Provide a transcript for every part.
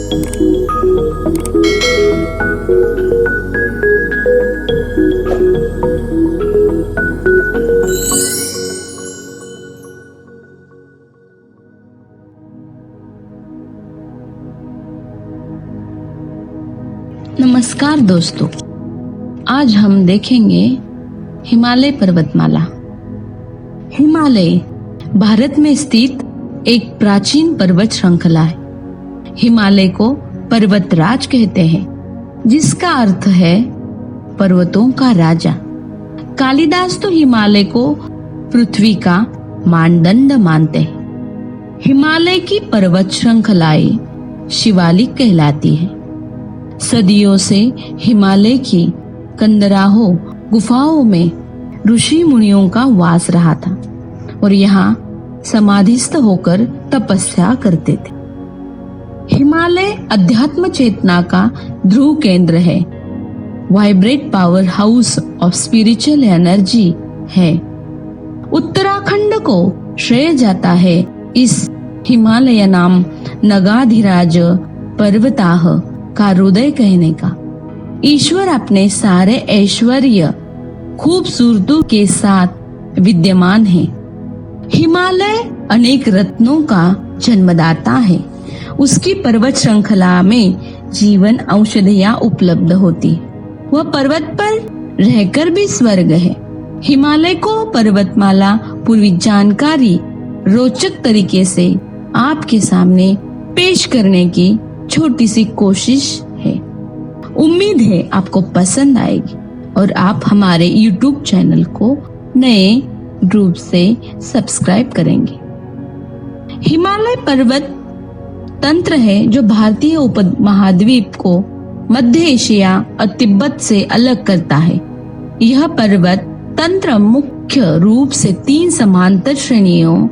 नमस्कार दोस्तों, आज हम देखेंगे हिमालय पर्वतमाला। हिमालय भारत में स्थित एक प्राचीन पर्वत श्रृंखला है। हिमालय को पर्वतराज कहते हैं, जिसका अर्थ है पर्वतों का राजा। कालिदास तो हिमालय को पृथ्वी का मानदंड मानते हैं। हिमालय की पर्वत श्रृंखलाएं शिवालिक कहलाती है। सदियों से हिमालय की कंदराहों गुफाओं में ऋषि मुनियों का वास रहा था और यहाँ समाधिस्थ होकर तपस्या करते थे। हिमालय अध्यात्म चेतना का ध्रुव केंद्र है, vibrate power house of spiritual energy है। उत्तराखंड को श्रेय जाता है इस हिमालय नाम नगाधिराज पर्वताह का हृदय कहने का। ईश्वर अपने सारे ऐश्वर्य खूबसूरती के साथ विद्यमान है। हिमालय अनेक रत्नों का जन्मदाता है। उसकी पर्वत श्रृंखला में जीवन औषधियां उपलब्ध होती। वह पर्वत पर रहकर भी स्वर्ग है। हिमालय को पर्वतमाला पूर्वी जानकारी रोचक तरीके से आपके सामने पेश करने की छोटी सी कोशिश है। उम्मीद है आपको पसंद आएगी और आप हमारे YouTube चैनल को नए रूप से सब्सक्राइब करेंगे। हिमालय पर्वत तंत्र है जो भारतीय उपमहाद्वीप को मध्य एशिया और तिब्बत से अलग करता है। यह पर्वत तंत्र मुख्य रूप से 3 समांतर श्रेणियों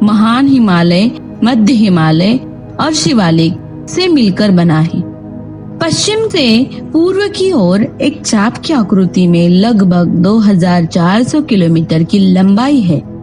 महान हिमालय, मध्य हिमालय और शिवालिक से मिलकर बना है। पश्चिम से पूर्व की ओर एक चाप की आकृति में लगभग 2400 किलोमीटर की लंबाई है।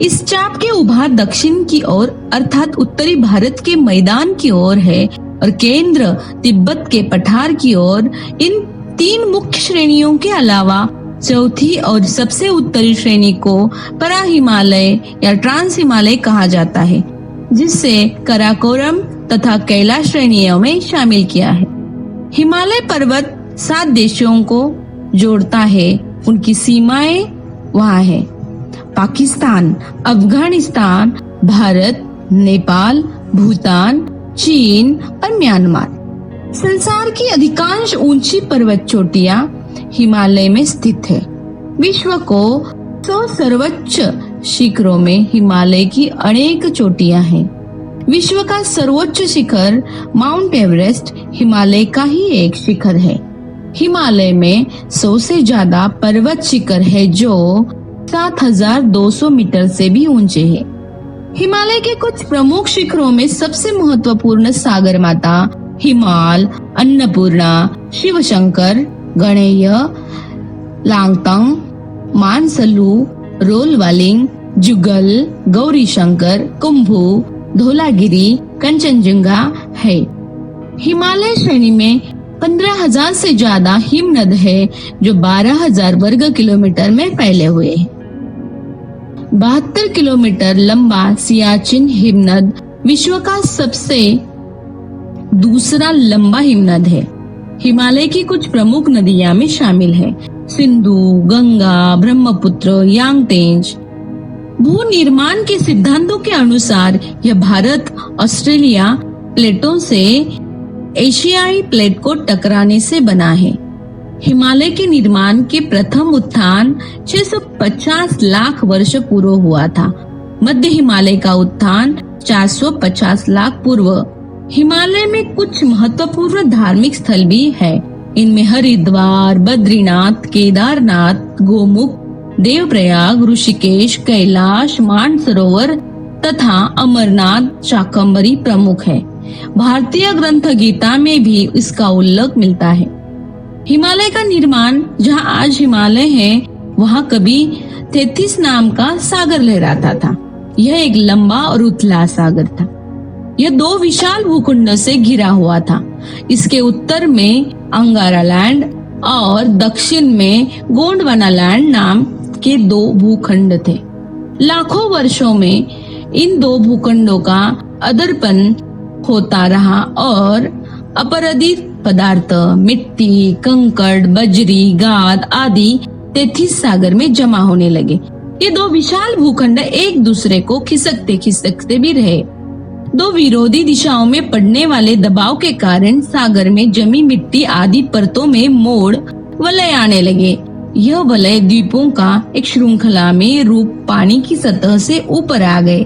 इस चाप के उभार दक्षिण की ओर अर्थात उत्तरी भारत के मैदान की ओर है और केंद्र तिब्बत के पठार की ओर। इन 3 मुख्य श्रेणियों के अलावा चौथी और सबसे उत्तरी श्रेणी को परा हिमालय या ट्रांस हिमालय कहा जाता है, जिससे कराकोरम तथा कैलाश श्रेणियों में शामिल किया है। हिमालय पर्वत 7 देशों को जोड़ता है। उनकी सीमाएं वहाँ है: पाकिस्तान, अफगानिस्तान, भारत, नेपाल, भूटान, चीन और म्यांमार। संसार की अधिकांश ऊंची पर्वत चोटियां हिमालय में स्थित है। विश्व को 100 सर्वोच्च शिखरों में हिमालय की अनेक चोटियां हैं। विश्व का सर्वोच्च शिखर माउंट एवरेस्ट हिमालय का ही एक शिखर है। हिमालय में 100 से ज्यादा पर्वत शिखर है जो 7200 मीटर से भी ऊंचे हैं। हिमालय के कुछ प्रमुख शिखरों में सबसे महत्वपूर्ण सागरमाथा, हिमाल, अन्नपूर्णा, शिवशंकर, गणेय, लांगतंग, मानसलू, रोलवालिंग, जुगल, गौरीशंकर, कुंभू, धौलागिरी, कंचनजंगा है। हिमालय श्रेणी में 15,000 से ज्यादा हिमनद है जो 12,000 वर्ग किलोमीटर में फैले हुए हैं। 72 किलोमीटर लंबा सियाचिन हिमनद विश्व का सबसे दूसरा लंबा हिमनद है। हिमालय की कुछ प्रमुख नदियां में शामिल है: सिंधु, गंगा, ब्रह्मपुत्र, यांगतेज। भू निर्माण के सिद्धांतों के अनुसार यह भारत ऑस्ट्रेलिया प्लेटों से एशियाई प्लेट को टकराने से बना है। हिमालय के निर्माण के प्रथम उत्थान 650 लाख वर्ष पूर्व हुआ था। मध्य हिमालय का उत्थान 450 लाख पूर्व। हिमालय में कुछ महत्वपूर्ण धार्मिक स्थल भी है। इनमें हरिद्वार, बद्रीनाथ, केदारनाथ, गोमुख, देवप्रयाग, ऋषिकेश, कैलाश, मानसरोवर तथा अमरनाथ, शाकंभरी प्रमुख है। भारतीय ग्रंथ गीता में भी इसका उल्लेख मिलता है। हिमालय का निर्माण जहाँ आज हिमालय है, वहाँ कभी तेथिस नाम का सागर लहराता था। यह एक लंबा और उथला सागर था। यह दो विशाल भूखंडों से घिरा हुआ था। इसके उत्तर में अंगारा लैंड और दक्षिण में गोंडवाना लैंड नाम के दो भूखंड थे। लाखों वर्षों में इन दो भूखंडों का अदरपन होता रहा और अपरदित पदार्थ मिट्टी, कंकड़, बजरी, गाद आदि तेथिस सागर में जमा होने लगे। ये दो विशाल भूखंड एक दूसरे को खिसकते खिसकते भी रहे। दो विरोधी दिशाओं में पड़ने वाले दबाव के कारण सागर में जमी मिट्टी आदि परतों में मोड़ वलय आने लगे। यह वलय द्वीपों का एक श्रृंखला में रूप पानी की सतह से ऊपर आ गए।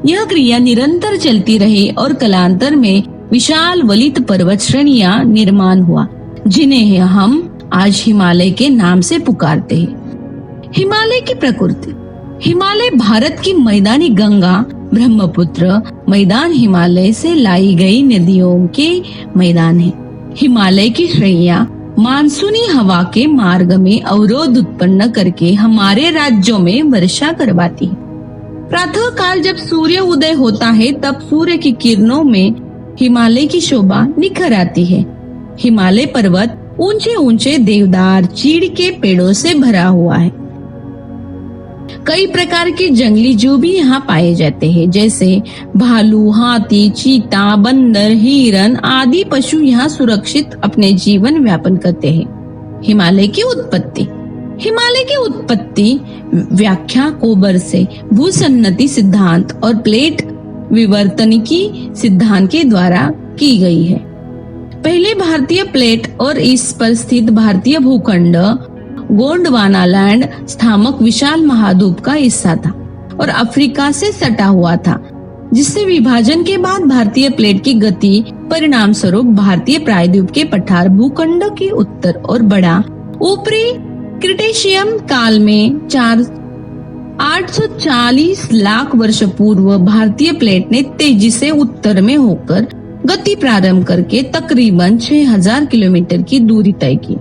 यह क्रिया निरंतर चलती रही और कालांतर में विशाल वलित पर्वत श्रेणियां निर्माण हुआ, जिन्हें हम आज हिमालय के नाम से पुकारते हैं। हिमालय की प्रकृति। हिमालय भारत की मैदानी गंगा, ब्रह्मपुत्र मैदान हिमालय से लाई गई नदियों के मैदान है। हिमालय की श्रेणियां मानसूनी हवा के मार्ग में अवरोध उत्पन्न करके हमारे राज्यों में वर्षा करवाती है। प्रातः काल जब सूर्य उदय होता है तब सूर्य की किरणों में हिमालय की शोभा निखर आती है। हिमालय पर्वत ऊंचे ऊंचे देवदार, चीड़ के पेड़ों से भरा हुआ है। कई प्रकार के जंगली जीव भी यहाँ पाए जाते हैं, जैसे भालू, हाथी, चीता, बंदर, हिरन आदि पशु यहाँ सुरक्षित अपने जीवन व्यापन करते हैं। हिमालय की उत्पत्ति। हिमालय की उत्पत्ति व्याख्या कोबर से भूसन्नति सिद्धांत और प्लेट विवर्तनिकी सिद्धांत के द्वारा की गई है। पहले भारतीय प्लेट और इस पर स्थित भारतीय भूखंड गोंडवाना लैंड स्थामक विशाल महाद्वीप का हिस्सा था और अफ्रीका से सटा हुआ था, जिससे विभाजन के बाद भारतीय प्लेट की गति परिणाम स्वरूप भारतीय प्रायद्वीप के पठार भूखंड के उत्तर और बढ़ा। ऊपरी क्रिटेशियम काल में 840 लाख वर्ष पूर्व भारतीय प्लेट ने तेजी से उत्तर में होकर गति प्रारंभ करके तकरीबन 6000 किलोमीटर की दूरी तय की।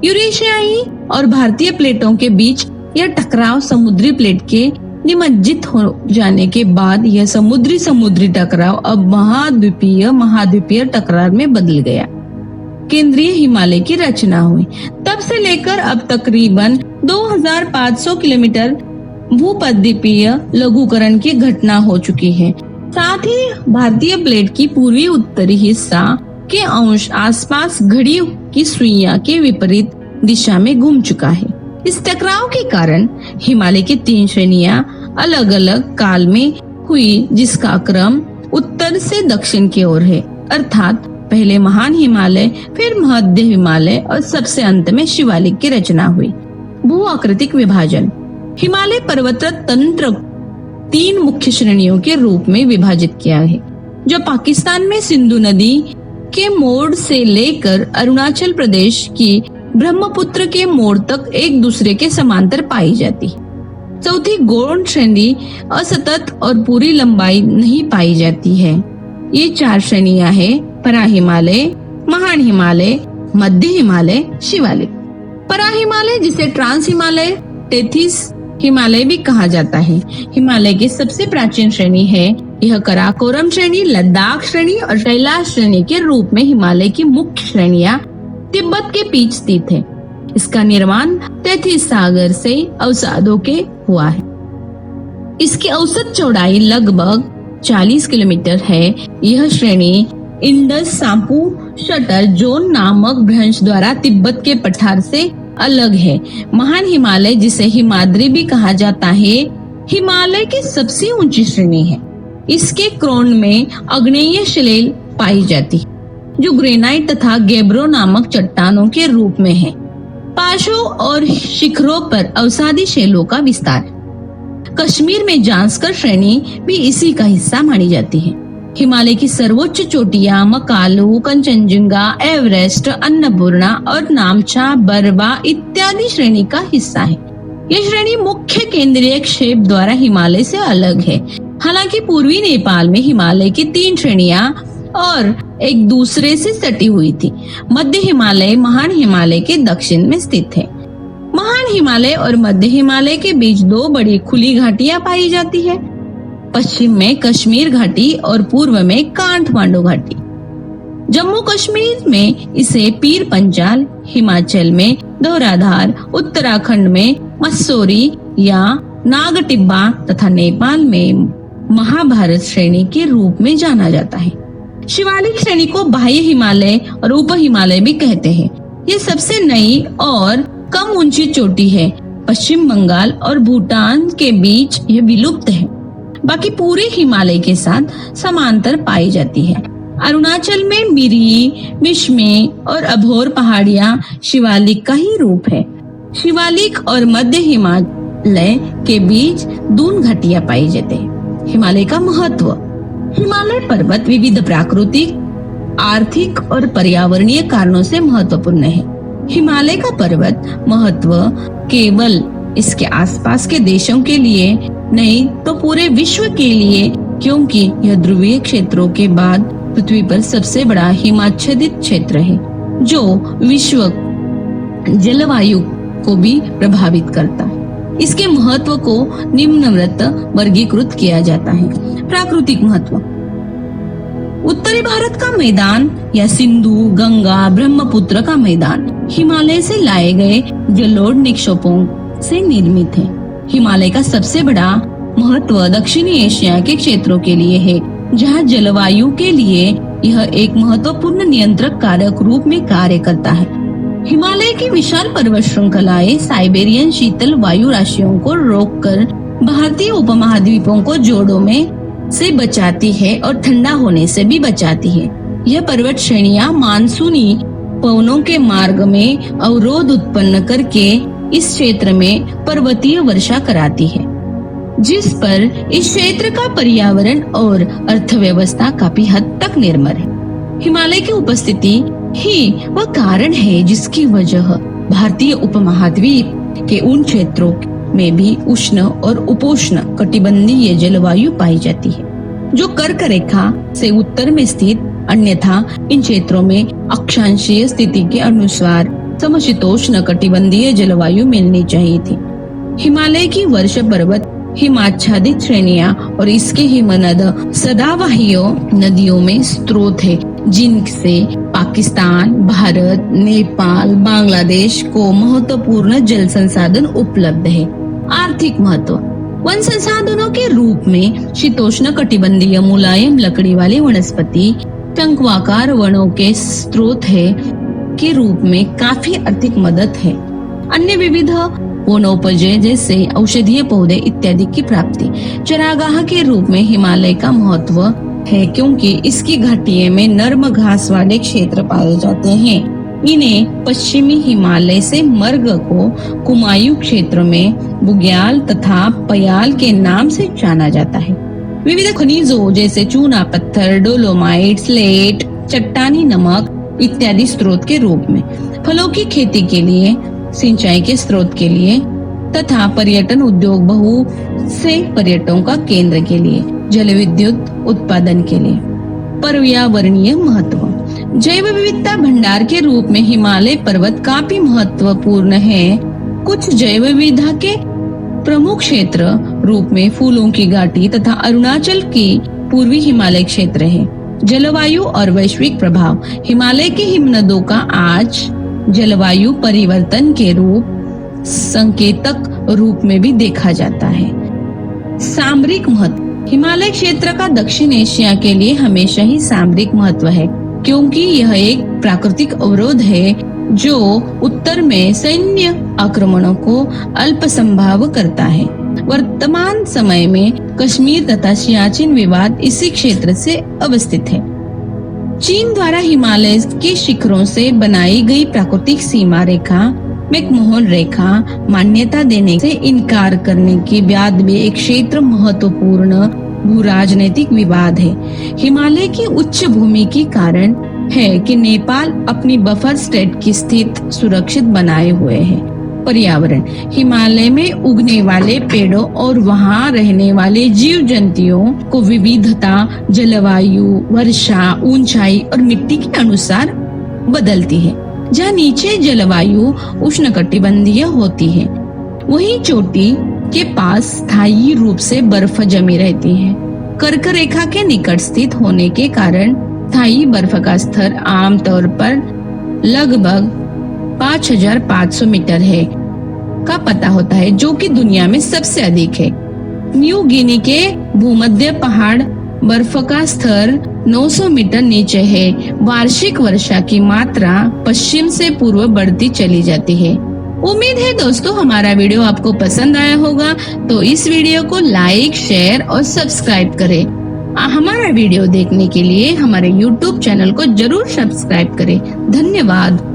यूरेशियाई और भारतीय प्लेटों के बीच यह टकराव समुद्री प्लेट के निमज्जित हो जाने के बाद यह समुद्री टकराव अब महाद्वीपीय टकराव में बदल गया। केंद्रीय हिमालय की रचना हुई। तब से लेकर अब तकरीबन 2500 किलोमीटर भूपद्वीपीय लघुकरण की घटना हो चुकी है। साथ ही भारतीय प्लेट की पूर्वी उत्तरी हिस्सा के अंश आसपास घड़ी की सुइयां के विपरीत दिशा में घूम चुका है। इस टकराव के कारण हिमालय की 3 श्रेणियां अलग अलग काल में हुई, जिसका क्रम उत्तर से दक्षिण की ओर है, अर्थात पहले महान हिमालय, फिर मध्य हिमालय और सबसे अंत में शिवालिक की रचना हुई। भू आकृतिक विभाजन। हिमालय पर्वत तंत्र 3 मुख्य श्रेणियों के रूप में विभाजित किया है, जो पाकिस्तान में सिंधु नदी के मोड़ से लेकर अरुणाचल प्रदेश की ब्रह्मपुत्र के मोड़ तक एक दूसरे के समांतर पाई जाती। चौथी गोंड श्रेणी असतत और पूरी लंबाई नहीं पाई जाती है। ये 4 श्रेणियां हैं: परा हिमालय, महान हिमालय, मध्य हिमालय, शिवालिक। परा हिमालय, जिसे ट्रांस हिमालय, टेथिस हिमालय भी कहा जाता है, हिमालय की सबसे प्राचीन श्रेणी है। यह कराकोरम श्रेणी, लद्दाख श्रेणी और कैलाश श्रेणी के रूप में हिमालय की मुख्य श्रेणियां तिब्बत के बीच स्थित है। इसका निर्माण तेथिस सागर से अवसादों के हुआ है। इसकी औसत चौड़ाई लगभग 40 किलोमीटर है। यह श्रेणी इंडस सांपू शटर जोन नामक भ्रंश द्वारा तिब्बत के पठार से अलग है। महान हिमालय, जिसे हिमाद्री भी कहा जाता है, हिमालय की सबसे ऊंची श्रेणी है। इसके क्रोन में आग्नेय शिलें पाई जाती, जो ग्रेनाइट तथा गेब्रो नामक चट्टानों के रूप में है। पाशों और शिखरों पर अवसादी शैलों का विस्तार। कश्मीर में जांस्कर श्रेणी भी इसी का हिस्सा मानी जाती है। हिमालय की सर्वोच्च चोटियां मकालू, कंचनजंगा, एवरेस्ट, अन्नपूर्णा और नामचा, बरवा इत्यादि श्रेणी का हिस्सा है। यह श्रेणी मुख्य केंद्रीय क्षेप द्वारा हिमालय से अलग है। हालांकि पूर्वी नेपाल में हिमालय की 3 श्रेणियां और एक दूसरे से सटी हुई थी। मध्य हिमालय महान हिमालय के दक्षिण में स्थित है। महान हिमालय और मध्य हिमालय के बीच 2 बड़ी खुली घाटियां पाई जाती है। पश्चिम में कश्मीर घाटी और पूर्व में काठमांडू घाटी। जम्मू कश्मीर में इसे पीर पंजाल, हिमाचल में धौराधार, उत्तराखंड में मसूरी या नागटिब्बा तथा नेपाल में महाभारत श्रेणी के रूप में जाना जाता है। शिवालिक श्रेणी को बाह्य हिमालय और उप हिमालय भी कहते हैं। ये सबसे नई और कम ऊंची चोटी है। पश्चिम बंगाल और भूटान के बीच यह विलुप्त है। बाकी पूरे हिमालय के साथ समांतर पाई जाती है। अरुणाचल में मिरी, मिश्मे और अभोर पहाड़ियां शिवालिक का ही रूप है। शिवालिक और मध्य हिमालय के बीच दून घाटियां पाई जाते हैं। हिमालय का महत्व। हिमालय पर्वत विविध प्राकृतिक, आर्थिक और पर्यावरणीय कारणों से महत्वपूर्ण है। हिमालय का पर्वत महत्व केवल इसके आसपास के देशों के लिए नहीं तो पूरे विश्व के लिए, क्योंकि यह ध्रुवीय क्षेत्रों के बाद पृथ्वी पर सबसे बड़ा हिमाच्छादित क्षेत्र है जो विश्व जलवायु को भी प्रभावित करता है। इसके महत्व को निम्नवत वर्गीकृत किया जाता है। प्राकृतिक महत्व। उत्तरी भारत का मैदान या सिंधु, गंगा, ब्रह्मपुत्र का मैदान हिमालय से लाए गए जलोढ़ निक्षेपों से निर्मित है। हिमालय का सबसे बड़ा महत्व दक्षिणी एशिया के क्षेत्रों के लिए है, जहां जलवायु के लिए यह एक महत्वपूर्ण नियंत्रक कारक रूप में कार्य करता है। हिमालय की विशाल पर्वत श्रृंखलाएं साइबेरियन शीतल वायु राशियों को रोककर भारतीय उपमहाद्वीपों को जोड़ों में से बचाती है और ठंडा होने से भी बचाती है। यह पर्वत श्रेणियां मानसूनी पवनों के मार्ग में अवरोध उत्पन्न करके इस क्षेत्र में पर्वतीय वर्षा कराती है, जिस पर इस क्षेत्र का पर्यावरण और अर्थव्यवस्था काफी हद तक निर्भर है। हिमालय की उपस्थिति ही वह कारण है जिसकी वजह भारतीय उपमहाद्वीप के उन क्षेत्रों में भी उष्ण और उपोष्ण कटिबंधीय जलवायु पाई जाती है, जो कर्क रेखा से उत्तर में स्थित। अन्यथा इन क्षेत्रों में अक्षांशीय स्थिति के अनुसार समशीतोष्ण कटिबंधीय जलवायु मिलनी चाहिए थी। हिमालय की वर्ष पर्वत हिमाच्छादित श्रेणियां और इसके हिमनद सदाबहार नदियों में स्रोत है, जिनसे पाकिस्तान, भारत, नेपाल, बांग्लादेश को महत्वपूर्ण जल संसाधन उपलब्ध है। आर्थिक महत्व। वन संसाधनों के रूप में शीतोष्ण कटिबंधीय मुलायम लकड़ी वाली वनस्पति टंकवाकार वनों के स्रोत है के रूप में काफी आर्थिक मदद है। अन्य विविध वनोपजों जैसे औषधीय पौधे इत्यादि की प्राप्ति। चरागाह के रूप में हिमालय का महत्व है, क्योंकि इसकी घाटियों में नर्म घास वाले क्षेत्र पाए जाते हैं। इन्हें पश्चिमी हिमालय से मर्ग को कुमायूं क्षेत्र में बुग्याल तथा पयाल के नाम से जाना जाता है। विविध खनिजों जैसे चूना पत्थर, डोलोमाइट, स्लेट, चट्टानी नमक इत्यादि स्रोत के रूप में। फलों की खेती के लिए, सिंचाई के स्रोत के लिए तथा पर्यटन उद्योग बहु से पर्यटकों का केंद्र के लिए, जल विद्युत उत्पादन के लिए। पर्यावरणीय महत्व। जैव विविधता भंडार के रूप में हिमालय पर्वत काफी महत्वपूर्ण है। कुछ जैव विविधता के प्रमुख क्षेत्र रूप में फूलों की घाटी तथा अरुणाचल की पूर्वी हिमालय क्षेत्र है। जलवायु और वैश्विक प्रभाव। हिमालय के हिमनदों का आज जलवायु परिवर्तन के रूप संकेतक रूप में भी देखा जाता है। सामरिक महत्व। हिमालय क्षेत्र का दक्षिण एशिया के लिए हमेशा ही सामरिक महत्व है, क्योंकि यह एक प्राकृतिक अवरोध है जो उत्तर में सैन्य आक्रमणों को अल्प संभाव करता है। वर्तमान समय में कश्मीर तथा सियाचिन विवाद इसी क्षेत्र से अवस्थित है। चीन द्वारा हिमालय के शिखरों से बनाई गई प्राकृतिक सीमा रेखा मैकमोहन रेखा मान्यता देने से इनकार करने के बाद भी एक क्षेत्र महत्वपूर्ण भू राजनीतिक विवाद है। हिमालय की उच्च भूमि के कारण है कि नेपाल अपनी बफर स्टेट की स्थिति सुरक्षित बनाए हुए है। पर्यावरण। हिमालय में उगने वाले पेड़ों और वहां रहने वाले जीव जंतुओं को विविधता जलवायु, वर्षा, ऊंचाई और मिट्टी के अनुसार बदलती है। जहाँ नीचे जलवायु उष्णकटिबंधीय होती है, वहीं चोटी के पास स्थायी रूप से बर्फ जमी रहती है। कर्क रेखा के निकट स्थित होने के कारण स्थायी बर्फ का स्तर आमतौर पर लगभग 5,500 मीटर है का पता होता है, जो कि दुनिया में सबसे अधिक है। न्यू गिनी के भूमध्य पहाड़ बर्फ का स्तर 900 मीटर नीचे है। वार्षिक वर्षा की मात्रा पश्चिम से पूर्व बढ़ती चली जाती है। उम्मीद है दोस्तों हमारा वीडियो आपको पसंद आया होगा, तो इस वीडियो को लाइक, शेयर और सब्सक्राइब करें। हमारा वीडियो देखने के लिए हमारे YouTube चैनल को जरूर सब्सक्राइब करें। धन्यवाद।